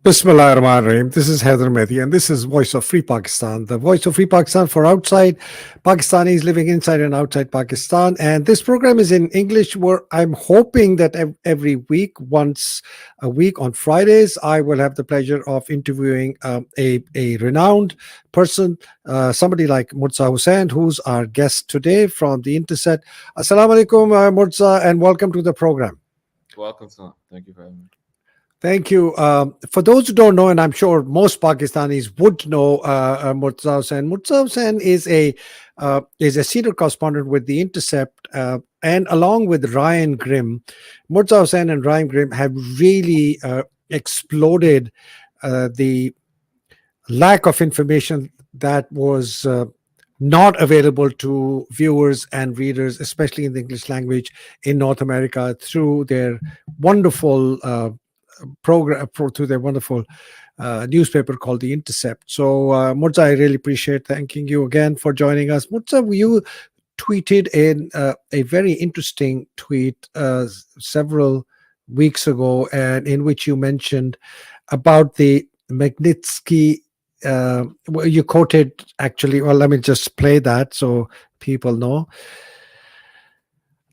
Bismillah ar-Rahman ar-Rahim. This is Heather Mehdi, and this is Voice of Free Pakistan, the voice of Free Pakistan for outside Pakistanis living inside and outside Pakistan. And this program is in English, where I'm hoping that every week, once a week on Fridays, I will have the pleasure of interviewing a renowned person, somebody like Murtaza Hussain, who's our guest today from the Intercept. Assalamu alaikum, Murtaza, and welcome to the program. Welcome, son. Thank you for having me. Thank you. For those who don't know, and I'm sure most Pakistanis would know, Murtaza Hussain. Murtaza Hussain is a senior correspondent with the Intercept, and along with Ryan Grimm, Murtaza Hussain and Ryan Grimm have really exploded the lack of information that was not available to viewers and readers, especially in the English language in North America, through their wonderful program, through their wonderful newspaper called The Intercept. So, Murtaza, I really appreciate thanking you again for joining us. Murtaza, you tweeted in a very interesting tweet several weeks ago, and in which you mentioned about the Magnitsky. You quoted actually. Well, let me just play that so people know.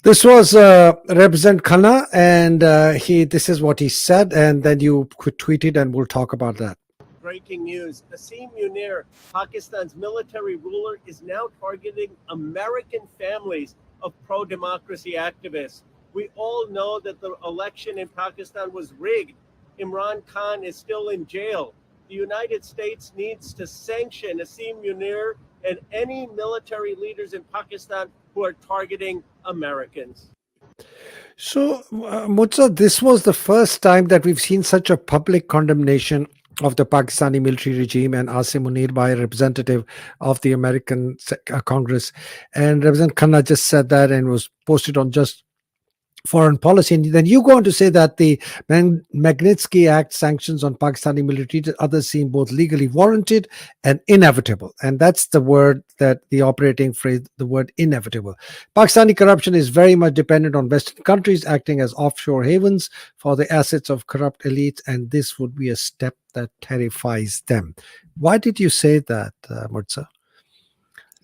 This was Represent Khanna, and this is what he said, and then you could tweet it, and we'll talk about that. Breaking news. Asim Munir, Pakistan's military ruler, is now targeting American families of pro-democracy activists. We all know that the election in Pakistan was rigged. Imran Khan is still in jail. The United States needs to sanction Asim Munir and any military leaders in Pakistan who are targeting Americans. So, Murtaza, this was the first time that we've seen such a public condemnation of the Pakistani military regime and Asim Munir by a representative of the American Congress. And Representative Khanna just said that and was posted on Just Foreign Policy. And then you go on to say that the Magnitsky Act sanctions on Pakistani military and others seem both legally warranted and inevitable. And that's the word, that the operating phrase, the word inevitable. Pakistani corruption is very much dependent on Western countries acting as offshore havens for the assets of corrupt elites, and this would be a step that terrifies them. Why did you say that, Murtaza?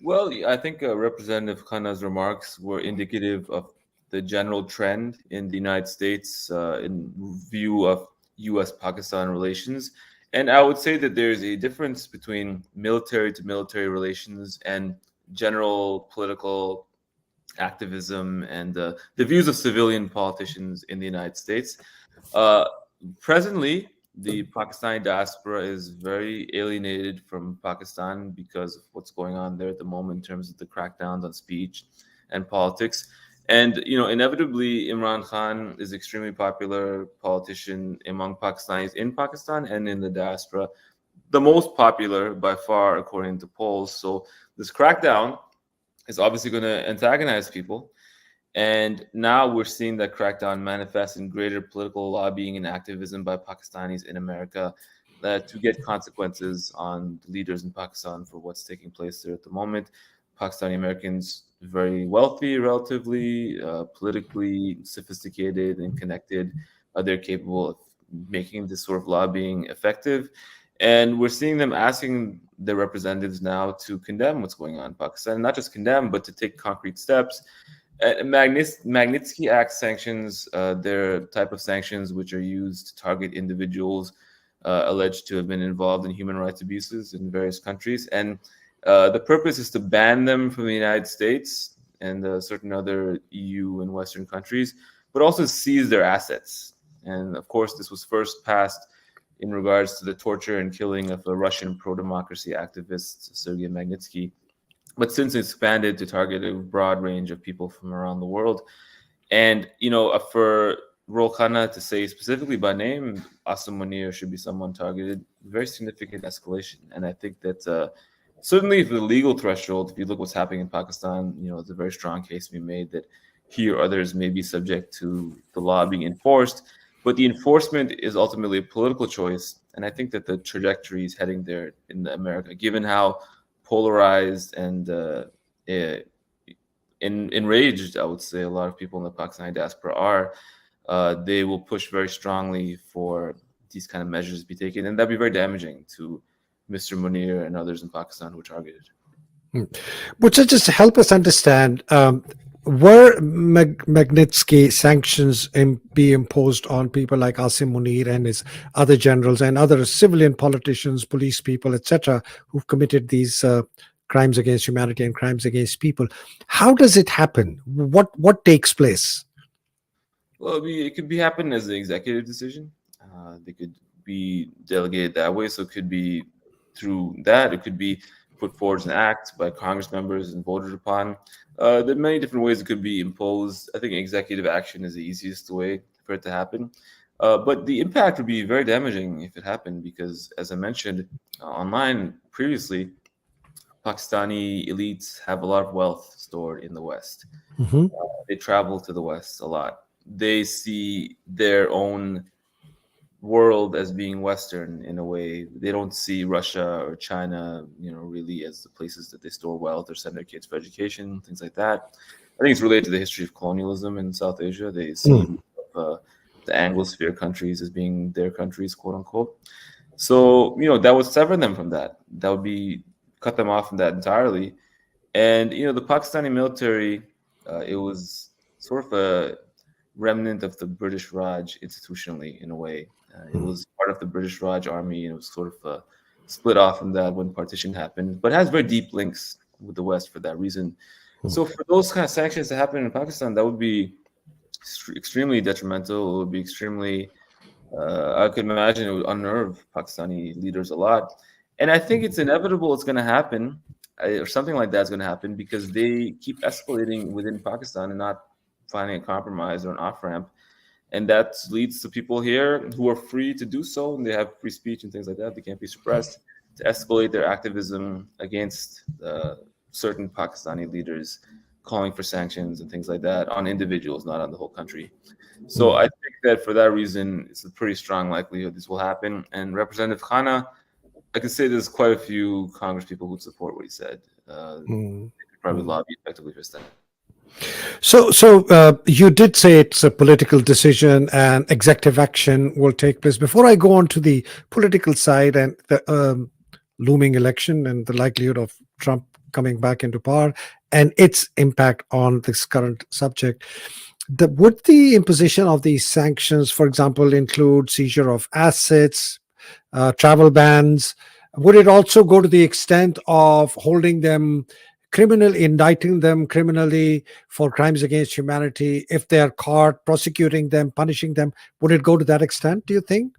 Well, I think Representative Khanna's remarks were indicative of the general trend in the United States in view of U.S.-Pakistan relations. And I would say that there's a difference between military to military relations and general political activism and the views of civilian politicians in the United States. Presently, the Pakistani diaspora is very alienated from Pakistan because of what's going on there at the moment in terms of the crackdowns on speech and politics. And, inevitably, Imran Khan is extremely popular politician among Pakistanis in Pakistan and in the diaspora, the most popular by far, according to polls. So this crackdown is obviously going to antagonize people. And now we're seeing that crackdown manifest in greater political lobbying and activism by Pakistanis in America to get consequences on leaders in Pakistan for what's taking place there at the moment. Pakistani Americans, very wealthy, relatively, politically sophisticated and connected. They're capable of making this sort of lobbying effective. And we're seeing them asking their representatives now to condemn what's going on in Pakistan, not just condemn, but to take concrete steps. Magnitsky Act sanctions, they're type of sanctions which are used to target individuals alleged to have been involved in human rights abuses in various countries. And the purpose is to ban them from the United States and certain other EU and Western countries, but also seize their assets. And of course, this was first passed in regards to the torture and killing of a Russian pro-democracy activist, Sergei Magnitsky, but since expanded to target a broad range of people from around the world. And, for Rol Khanna to say specifically by name, Asim Munir should be someone targeted, very significant escalation. And I think that certainly for the legal threshold, if you look what's happening in Pakistan, it's a very strong case to be made that he or others may be subject to the law being enforced. But the enforcement is ultimately a political choice. And I think that the trajectory is heading there in America, given how polarized and enraged, I would say, a lot of people in the Pakistani diaspora are. They will push very strongly for these kind of measures be taken, and that'd be very damaging to Mr. Munir and others in Pakistan who were targeted. But to just help us understand, were Magnitsky sanctions be imposed on people like Asim Munir and his other generals and other civilian politicians, police people, etc., who've committed these crimes against humanity and crimes against people? How does it happen? What takes place? Well, it could be happen as an executive decision. They could be delegated that way, so it could be through that. It could be put forward as an act by Congress members and voted upon. There are many different ways it could be imposed. I think executive action is the easiest way for it to happen. But the impact would be very damaging if it happened because, as I mentioned online previously, Pakistani elites have a lot of wealth stored in the West. They travel to the West a lot. They see their own world as being Western in a way. They don't see Russia or China, really as the places that they store wealth or send their kids for education, things like that. I think it's related to the history of colonialism in South Asia. They see the Anglosphere countries as being their countries, quote unquote. So, that would sever them from that. That would be cut them off from that entirely. And, the Pakistani military, it was sort of a remnant of the British Raj institutionally in a way. It was part of the British Raj army, and it was sort of split off from that when partition happened, but has very deep links with the West for that reason. So for those kind of sanctions to happen in Pakistan, that would be extremely detrimental. It would be extremely, I could imagine it would unnerve Pakistani leaders a lot. And I think it's inevitable it's going to happen, or something like that is going to happen, because they keep escalating within Pakistan and not finding a compromise or an off-ramp. And that leads to people here who are free to do so, and they have free speech and things like that. They can't be suppressed, to escalate their activism against certain Pakistani leaders, calling for sanctions and things like that on individuals, not on the whole country. So I think that for that reason, it's a pretty strong likelihood this will happen. And Representative Khana, I could say there's quite a few Congress people who support what he said. They could probably lobby effectively for that. So you did say it's a political decision and executive action will take place. Before I go on to the political side and the looming election and the likelihood of Trump coming back into power and its impact on this current subject, would the imposition of these sanctions, for example, include seizure of assets, travel bans? Would it also go to the extent of holding them indicting them criminally for crimes against humanity if they are caught, prosecuting them, punishing them? Would it go to that extent, do you think?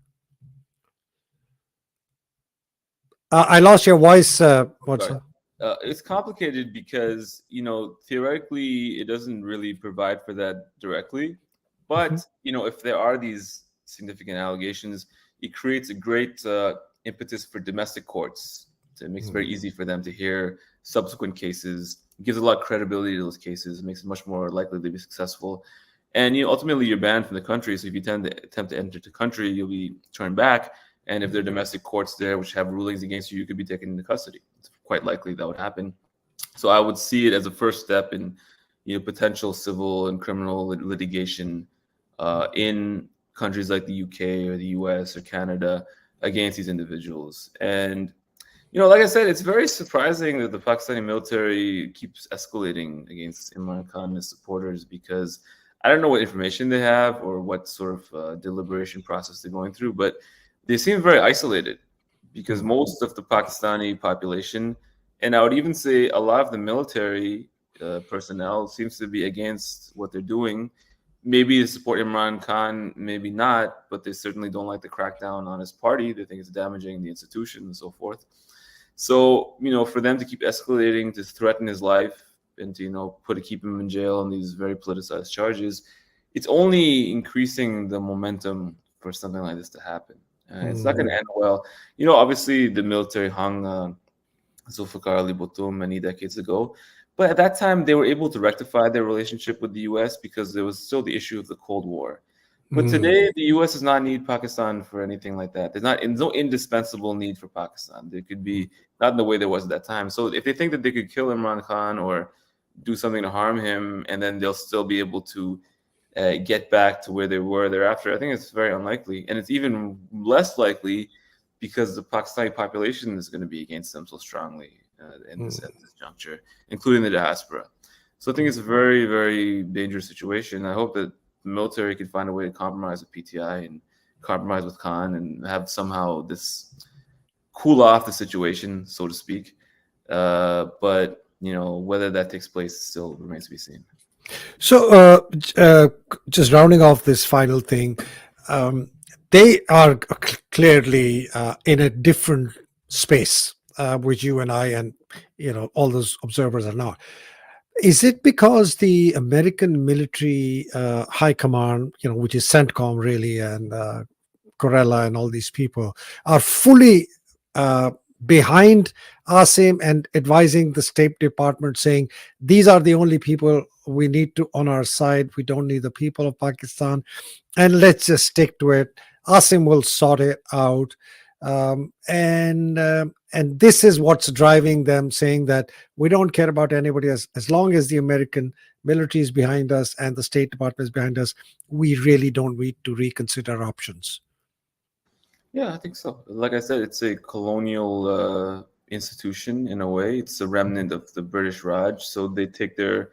I lost your voice. It's complicated because, theoretically, it doesn't really provide for that directly. But, if there are these significant allegations, it creates a great impetus for domestic courts. It makes it very easy for them to hear subsequent cases. It gives a lot of credibility to those cases. It makes it much more likely to be successful. And ultimately, you're banned from the country. So if you attempt to enter the country, you'll be turned back. And if there are domestic courts there which have rulings against you, you could be taken into custody. It's quite likely that would happen. So I would see it as a first step in potential civil and criminal litigation in countries like the UK or the US or Canada against these individuals. And like I said, it's very surprising that the Pakistani military keeps escalating against Imran Khan and his supporters, because I don't know what information they have or what sort of deliberation process they're going through, but they seem very isolated, because most of the Pakistani population, and I would even say a lot of the military personnel, seems to be against what they're doing. Maybe they support Imran Khan, maybe not, but they certainly don't like the crackdown on his party. They think it's damaging the institution and so forth. So, for them to keep escalating, to threaten his life and to, keep him in jail on these very politicized charges, it's only increasing the momentum for something like this to happen. It's not going to end well. Obviously the military hung Zulfikar Ali Bhutto many decades ago, but at that time they were able to rectify their relationship with the US because there was still the issue of the Cold War. But today, the U.S. does not need Pakistan for anything like that. There's no indispensable need for Pakistan. There could be, not in the way there was at that time. So if they think that they could kill Imran Khan or do something to harm him, and then they'll still be able to get back to where they were thereafter. I think it's very unlikely, and it's even less likely because the Pakistani population is going to be against them so strongly at this juncture, including the diaspora. So I think it's a very, very dangerous situation. I hope that the military could find a way to compromise with PTI and compromise with Khan and have somehow this cool off the situation, so to speak. But whether that takes place still remains to be seen. So, just rounding off this final thing, they are clearly in a different space, which you and I and all those observers are not. Is it because the American military high command, which is CENTCOM really, and Corella and all these people, are fully behind Asim and advising the State Department, saying these are the only people we need to on our side. We don't need the people of Pakistan, and let's just stick to it. Asim will sort it out, and this is what's driving them, saying that we don't care about anybody as long as the American military is behind us and the State Department is behind us. We really don't need to reconsider options. Yeah, I think so. Like I said, it's a colonial institution in a way. It's a remnant of the British Raj. So they take their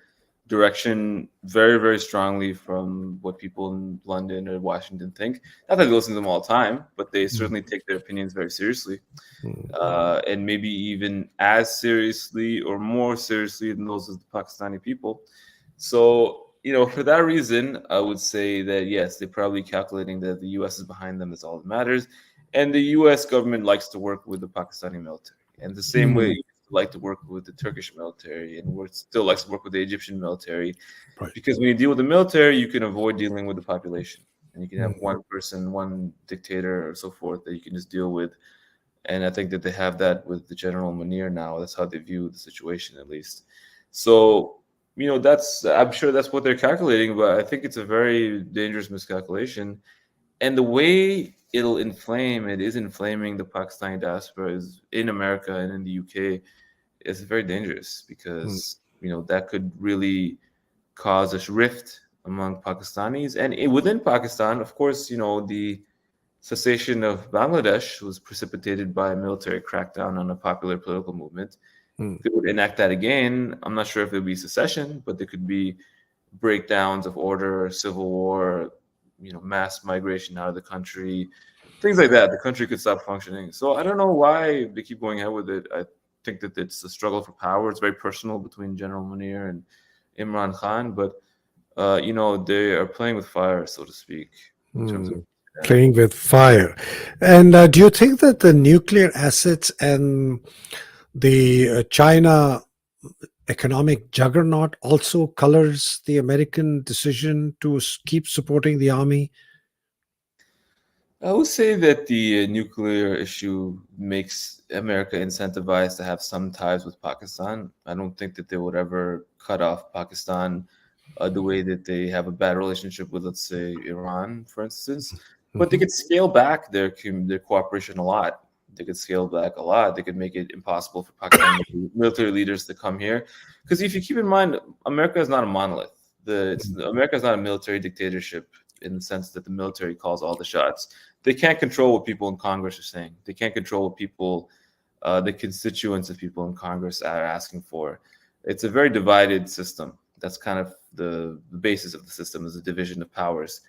direction very, very strongly from what people in London or Washington think. Not that they listen to them all the time, but they certainly take their opinions very seriously. And maybe even as seriously or more seriously than those of the Pakistani people. So, for that reason, I would say that, yes, they're probably calculating that the U.S. is behind them. That's all that matters. And the U.S. government likes to work with the Pakistani military. And the same way it like to work with the Turkish military and still likes to work with the Egyptian military. Right. Because when you deal with the military, you can avoid dealing with the population. And you can have one person, one dictator or so forth that you can just deal with. And I think that they have that with the General Munir now. That's how they view the situation, at least. So, I'm sure that's what they're calculating, but I think it's a very dangerous miscalculation. And the way it is inflaming the Pakistani diaspora in America and in the UK is very dangerous because, that could really cause a rift among Pakistanis. And within Pakistan, of course, the cessation of Bangladesh was precipitated by a military crackdown on a popular political movement. If they would enact that again, I'm not sure if there'll be secession, but there could be breakdowns of order, civil war, mass migration out of the country, things like that. The country could stop functioning. So I don't know why they keep going ahead with it. I think that it's a struggle for power. It's very personal between General Munir and Imran Khan, but they are playing with fire, so to speak, in terms of playing with fire. And do you think that the nuclear assets and the China economic juggernaut also colors the American decision to keep supporting the army? I would say that the nuclear issue makes America incentivized to have some ties with Pakistan. I don't think that they would ever cut off Pakistan the way that they have a bad relationship with, let's say, Iran, for instance. But they could scale back their cooperation a lot. They could scale back a lot. They could make it impossible for Pakistani military leaders to come here. Because if you keep in mind, America is not a monolith. America is not a military dictatorship in the sense that the military calls all the shots. They can't control what people in Congress are saying. They can't control what people, the constituents of people in Congress are asking for. It's a very divided system. That's kind of the basis of the system, is a division of powers.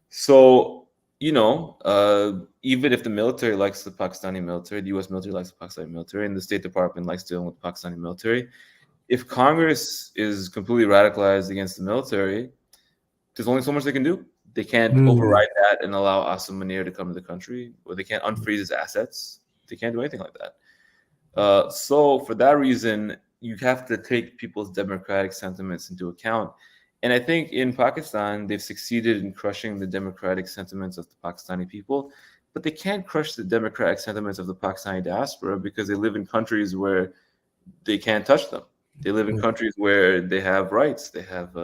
So, even if the military likes the Pakistani military, the U.S. military likes the Pakistani military, and the State Department likes dealing with the Pakistani military, if Congress is completely radicalized against the military, there's only so much they can do. They can't override that and allow Asim Munir to come to the country, or they can't unfreeze his assets. They can't do anything like that. So for that reason, you have to take people's democratic sentiments into account. And I think in Pakistan, they've succeeded in crushing the democratic sentiments of the Pakistani people, but they can't crush the democratic sentiments of the Pakistani diaspora because they live in countries where they can't touch them. They live in countries where they have rights. They have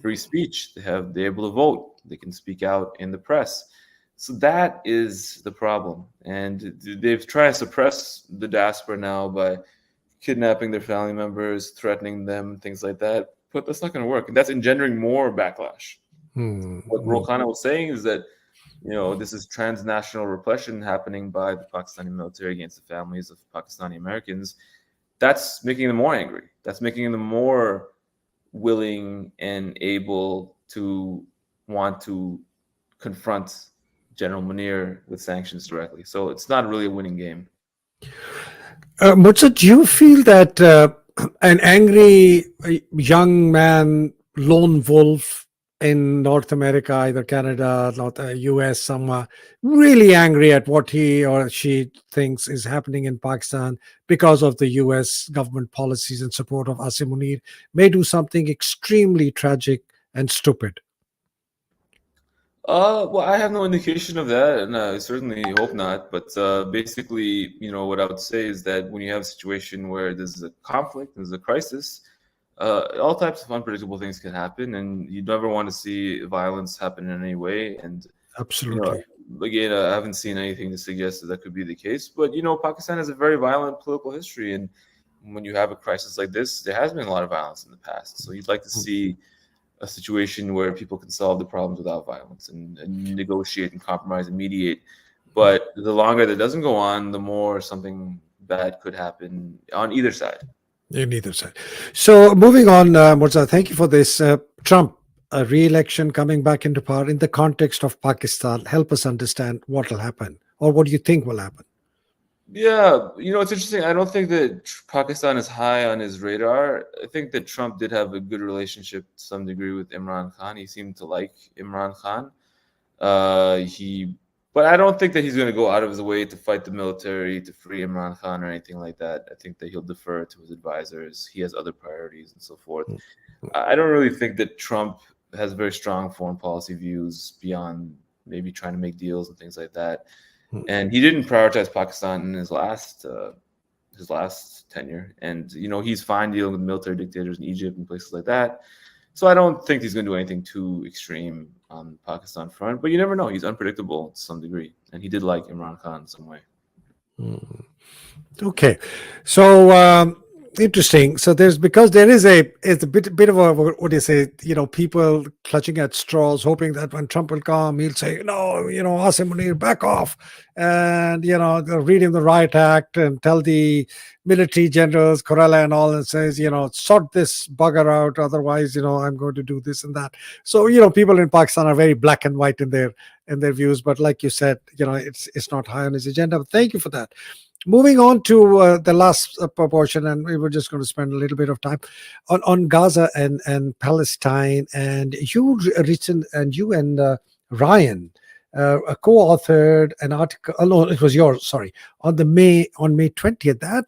free speech. They're able to vote. They can speak out in the press. So that is the problem. And they've tried to suppress the diaspora now by kidnapping their family members, threatening them, things like that. But that's not going to work. And that's engendering more backlash. What Rouhani was saying is that, this is transnational repression happening by the Pakistani military against the families of Pakistani Americans. That's making them more angry. That's making them more willing and able to want to confront General Munir with sanctions directly. So it's not really a winning game. Murtaza, do you feel that an angry young man, lone wolf in North America, either Canada, North US, somewhere, really angry at what he or she thinks is happening in Pakistan because of the US government policies in support of Asim Munir, may do something extremely tragic and stupid? Well, I have no indication of that, and I certainly hope not. But basically, what I would say is that when you have a situation where there's a conflict, there's a crisis, all types of unpredictable things can happen, and you never want to see violence happen in any way. And Absolutely. Again, I haven't seen anything to suggest that could be the case. But Pakistan has a very violent political history, and when you have a crisis like this, there has been a lot of violence in the past. So you'd like to see a situation where people can solve the problems without violence and negotiate and compromise and mediate. But the longer that doesn't go on, the more something bad could happen on either side. On either side. So moving on, Murtaza, thank you for this. Trump, a re-election coming back into power in the context of Pakistan. Help us understand what will happen, or what do you think will happen? Yeah, it's interesting. I don't think that Pakistan is high on his radar. I think that Trump did have a good relationship to some degree with Imran Khan. He seemed to like Imran Khan. But I don't think that he's going to go out of his way to fight the military to free Imran Khan or anything like that. I think that he'll defer to his advisors. He has other priorities and so forth. I don't really think that Trump has very strong foreign policy views beyond maybe trying to make deals and things like that. And he didn't prioritize Pakistan in his last tenure. And he's fine dealing with military dictators in Egypt and places like that. So I don't think he's going to do anything too extreme on the Pakistan front. But you never know. He's unpredictable to some degree, and he did like Imran Khan in some way. Okay, so interesting. So because there is it's a bit of a, what do you say, people clutching at straws, hoping that when Trump will come, he'll say, no, Asim Munir, back off, and they'll read him the Riot Act and tell the military generals, Corella and all, and says, sort this bugger out, otherwise, I'm going to do this and that. So people in Pakistan are very black and white in their views, but like you said, it's not high on his agenda. But thank you for that. Moving on to the last portion, and we were just going to spend a little bit of time on Gaza and Palestine. And you and Ryan co-authored an article. Oh, no, it was yours. Sorry, on May 20th. That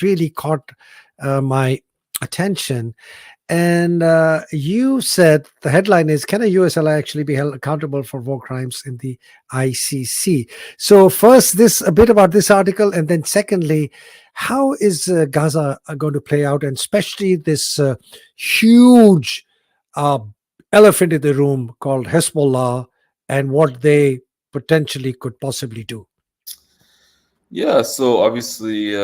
really caught my attention. And you said the headline is, can a US ally actually be held accountable for war crimes in the ICC? So first, a bit about this article, and then secondly, how is Gaza going to play out, and especially this huge elephant in the room called Hezbollah and what they potentially could possibly do? Yeah, so obviously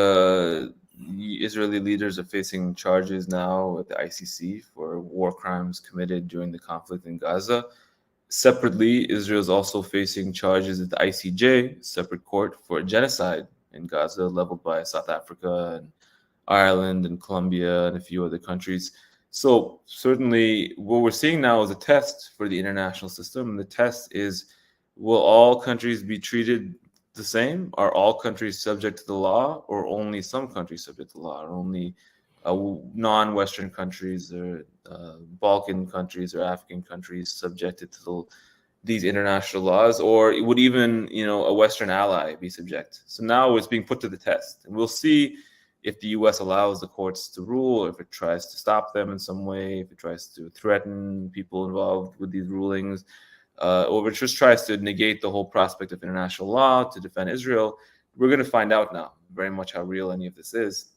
Israeli leaders are facing charges now at the ICC for war crimes committed during the conflict in Gaza. Separately, Israel is also facing charges at the ICJ, separate court, for genocide in Gaza, leveled by South Africa and Ireland and Colombia and a few other countries. So certainly what we're seeing now is a test for the international system. And the test is, will all countries be treated the same? Are all countries subject to the law, or only some countries subject to the law, or only non-Western countries or Balkan countries or African countries subjected to these international laws, or would even a Western ally be subject? So now it's being put to the test, and we'll see if the US allows the courts to rule, or if it tries to stop them in some way, if it tries to threaten people involved with these rulings, or it just tries to negate the whole prospect of international law to defend Israel. We're going to find out now very much how real any of this is.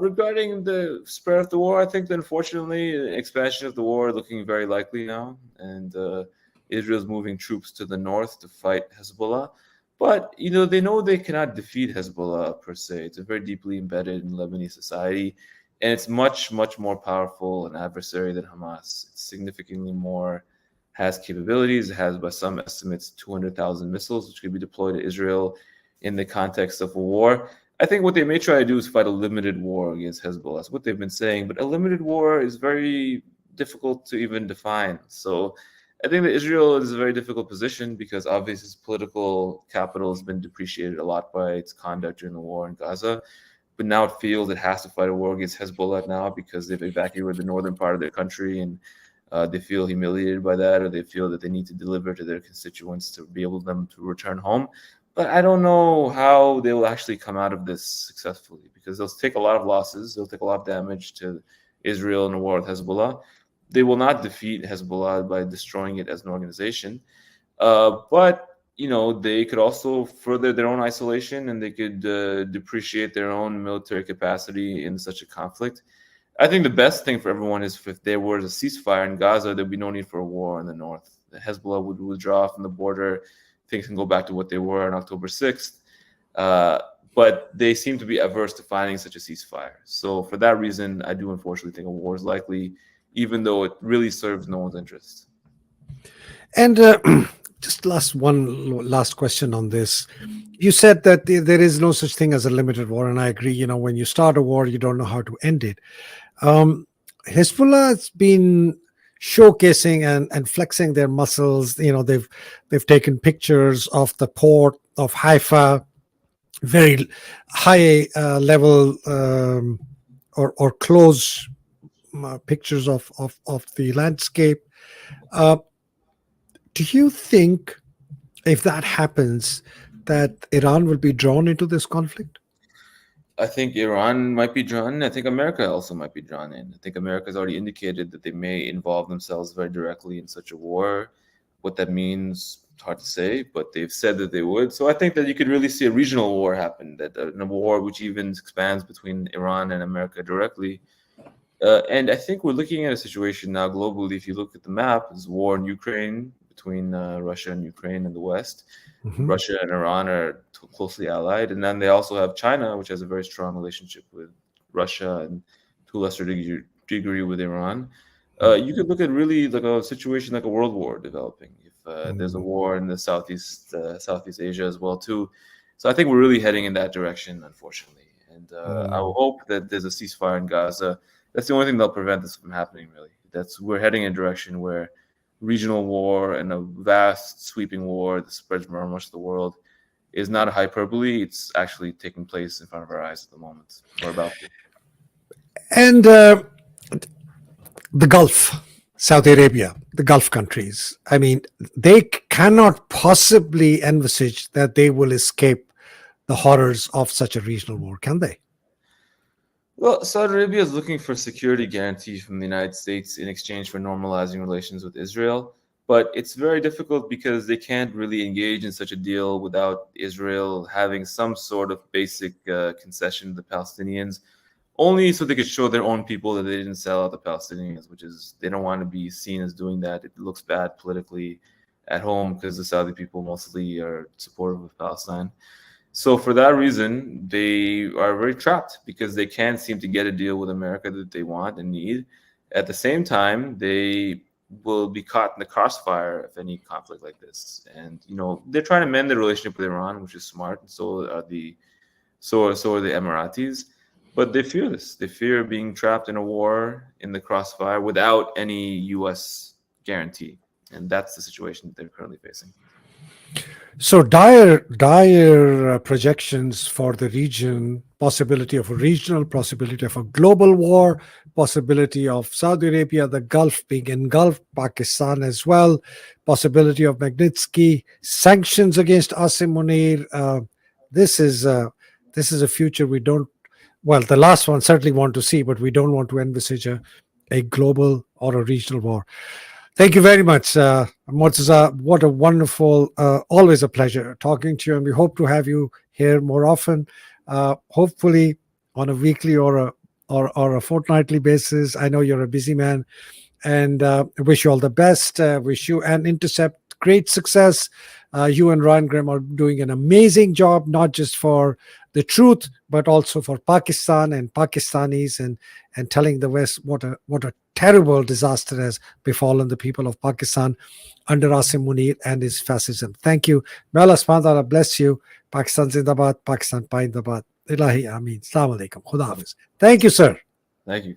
Regarding the spread of the war, I think that unfortunately expansion of the war is looking very likely now, and Israel's moving troops to the north to fight Hezbollah. But they know they cannot defeat Hezbollah per se. It's very deeply embedded in Lebanese society, and it's much, much more powerful an adversary than Hamas. It's significantly more has capabilities. It has, by some estimates, 200,000 missiles, which could be deployed to Israel in the context of a war. I think what they may try to do is fight a limited war against Hezbollah. That's what they've been saying. But a limited war is very difficult to even define. So I think that Israel is a very difficult position because obviously its political capital has been depreciated a lot by its conduct during the war in Gaza. But now it feels it has to fight a war against Hezbollah now because they've evacuated the northern part of their country, and they feel humiliated by that, or they feel that they need to deliver to their constituents to be able them to return home. But I don't know how they will actually come out of this successfully because they'll take a lot of losses. They'll take a lot of damage to Israel in the war with Hezbollah. They will not defeat Hezbollah by destroying it as an organization. But they could also further their own isolation, and they could depreciate their own military capacity in such a conflict. I think the best thing for everyone is if there was a ceasefire in Gaza, there'd be no need for a war in the north. The Hezbollah would withdraw from the border. Things can go back to what they were on October 6th. But they seem to be averse to finding such a ceasefire. So for that reason, I do unfortunately think a war is likely, even though it really serves no one's interest. And just one last question on this. You said that there is no such thing as a limited war, and I agree. When you start a war, you don't know how to end it. Hezbollah has been showcasing and flexing their muscles. They've taken pictures of the port of Haifa, very high level or close pictures of the landscape. Do you think if that happens that Iran will be drawn into this conflict? I think Iran might be drawn in. I think America also might be drawn in. I think America has already indicated that they may involve themselves very directly in such a war. What that means, it's hard to say, but they've said that they would. So I think that you could really see a regional war happen, that a war which even expands between Iran and America directly. And I think we're looking at a situation now globally. If you look at the map, there's war in Ukraine between Russia and Ukraine in the West. Mm-hmm. Russia and Iran are closely allied. And then they also have China, which has a very strong relationship with Russia and to a lesser degree with Iran. You could look at really like a situation like a world war developing. If there's a war in the Southeast Asia as well, too. So I think we're really heading in that direction, unfortunately. And I will hope that there's a ceasefire in Gaza. That's the only thing that'll prevent this from happening, really. We're heading in a direction where regional war and a vast sweeping war that spreads around much of the world is not a hyperbole. It's actually taking place in front of our eyes at the moment, or about to. And the Gulf, Saudi Arabia, the Gulf countries, I mean, they cannot possibly envisage that they will escape the horrors of such a regional war, can they? Well, Saudi Arabia is looking for security guarantees from the United States in exchange for normalizing relations with Israel. But it's very difficult because they can't really engage in such a deal without Israel having some sort of basic concession to the Palestinians, only so they could show their own people that they didn't sell out the Palestinians, which is they don't want to be seen as doing that. It looks bad politically at home because the Saudi people mostly are supportive of Palestine. So for that reason, they are very trapped because they can't seem to get a deal with America that they want and need. At the same time, they will be caught in the crossfire of any conflict like this. And, they're trying to mend their relationship with Iran, which is smart. And so are the Emiratis. But they fear this. They fear being trapped in a war in the crossfire without any U.S. guarantee. And that's the situation that they're currently facing. So dire projections for the region, possibility of a regional, possibility of a global war, possibility of Saudi Arabia, the Gulf being engulfed, Pakistan as well, possibility of Magnitsky, sanctions against Asim Munir. This is a future we don't, well, the last one certainly want to see, but we don't want to envisage a global or a regional war. Thank you very much, Murtaza. What a wonderful, always a pleasure talking to you. And we hope to have you here more often, hopefully on a weekly or a fortnightly basis. I know you're a busy man, and wish you all the best. Wish you and Intercept great success. You and Ryan Graham are doing an amazing job, not just for the truth, but also for Pakistan and Pakistanis, and telling the West what a terrible disaster has befallen the people of Pakistan under Asim Munir and his fascism. Thank you. May Allah subhanahu wa ta'ala bless you. Pakistan Zindabad, Pakistan Paindabad. Ilahi Ameen. Assalamu alaikum. Khuda Hafiz. Thank you, sir. Thank you.